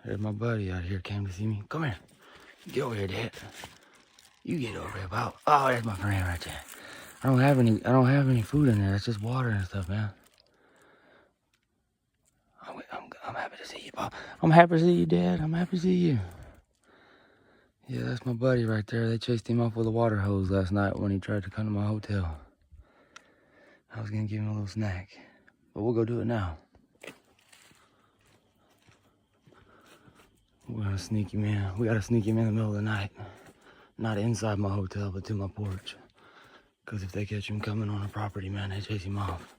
There's my buddy out here, came to see me. Come here. Get over here, Dad. You get over here, Bob. Oh, there's my friend right there. I don't have any food in there. It's just water and stuff, man. I'm happy to see you, Bob. I'm happy to see you, Dad. I'm happy to see you. Yeah, that's my buddy right there. They chased him off with a water hose last night when he tried to come to my hotel. I was gonna give him a little snack, but we'll go do it now. We're gonna sneak him in. We gotta sneak him in the middle of the night. Not inside my hotel, but to my porch. Because if they catch him coming on the property, man, they chase him off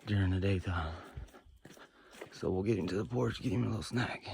during the daytime. So we'll get him to the porch, get him a little snack.